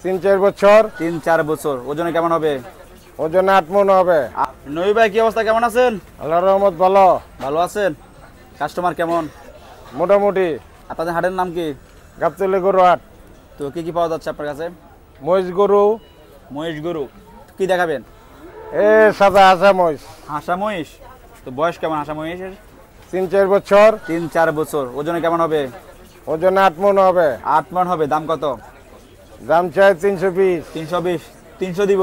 3-4 বছর। 3-4 বছর। ওজনে কেমন হবে? ওজনে 8 মণ হবে। নবী ভাই কি অবস্থা, কেমন আছেন? আল্লাহর রহমত ভালো। ভালো আছেন? কাস্টমার কেমন? মোটামুটি। আপনাদের হাটের নাম কি? গাবতলী গরু হাট। তো কি কি পাওয়া যাচ্ছে আপনার কাছে? মহিষ গরু। মহিষ গরু কি দেখাবেন? সাদা হাসা মহিষ। হাসা মহিষ। তো বয়স কেমন হাসা মহিষের? 3-4 বছর। 3-4 বছর। ওজনে কেমন হবে? ওজনে 8 মণ হবে। 8 মণ হবে। দাম কত? দাম চাই 320। 320। 300 দিব।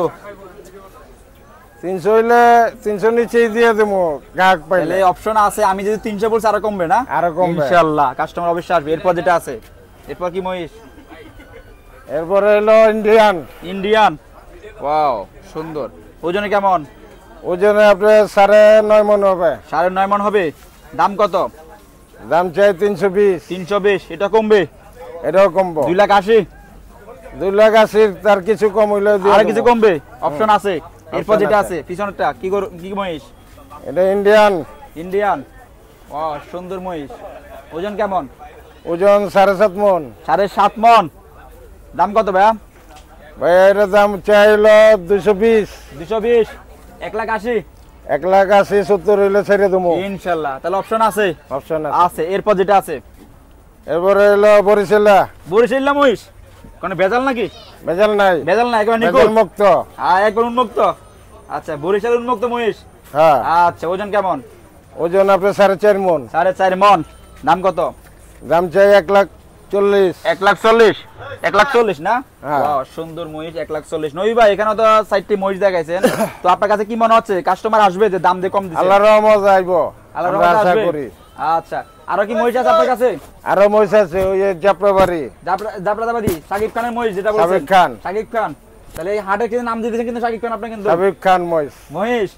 300 হইলে 300 নিচেই দিয়ে দেবো গ্রাহক তাহলে পাইলে। অপশন আছে, আমি যদি 300 বলছি আরো কমবে না? আরো কমবে। ইনশাআল্লাহ কাস্টমার অবশ্যই আসবে। এরপর যেটা আছে, এরপর কি মহিষ? এরপরে হলো ইন্ডিয়ান। ইন্ডিয়ান। ওয়াও সুন্দর। ওজনে কেমন? ওজনে আপনার 9.5 মণ হবে। 9.5 মণ হবে। দাম কত? দাম চাই 320। 320। এটা কমবে? এটাও কমবো। 2,80,000। 2,80,000 তার কিছু কম হইলে আর কিছু কমবে? অপশন আছে। এরপর যেটা আছে। আছে পিছনেরটা কি গরু, কি মহিষ? এটা ইন্ডিয়ান। ইন্ডিয়ান। ও সুন্দর মহিষ। ওজন কেমন? ওজন 7.5 মণ। 7.5 মণ। দাম কত ভাইয়া? ভাই এটার দাম চাইলো 220। 220। 1,80,000। 1,80,000 70 হইলে ছেড়ে দেবো। ইনশাআল্লাহ। তাহলে অপশন আছে? অপশন আছে। এরপর যেটা আছে, এরপরে হলো বরিশালা। বরিশাল মহিষ। কোন ভেজাল নাকি? ভেজাল নাই। ভেজাল না, একবার ভেজাল মুক্ত। একবার উন্মুক্ত। আচ্ছা বরিশাল উন্মুক্ত মহিষ। হ্যাঁ। আচ্ছা ওজন কেমন? ওজন আপনার 4.5 মণ। 4.5 মণ। দাম কত? দাম চাই 1,40,000। 1,40,000। 1,40,000 না? হ্যাঁ। ওয়াও, সুন্দর মহিষ 1,40,000। নবী ভাই এখানে তো 4টি মহিষ দেখাইছেন, তো আপনার কাছে কি মনে হচ্ছে কাস্টমার আসবে যে দাম দিয়ে কম দিচ্ছে? আল্লাহর রহমত আইবো। আল্লাহর আমরা রহমতে আশা আসবে? করি। আচ্ছা আরো কি মহিষ আছে আপনার কাছে? আরো মহিষ আছে ওই যে জাফরাবাড়ি। জাফরাবাদী সাকিব খানের মহিষ যেটা বলছেন। সাকিব খান। সাকিব খান। তাহলে এই হাটের কিন্তু নাম দিয়েছেন কিন্তু সাকিব খান আপনি কিন্তু। সাকিব খান মহিষ। মহিষ।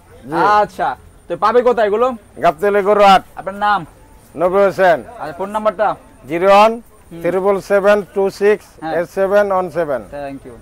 আচ্ছা তো পাবে কোথায় এগুলো? গাবতলী গরু হাট। আপনার নাম? নবী হোসেন। আর ফোন নাম্বারটা? 01 777 26 8717। Thank you.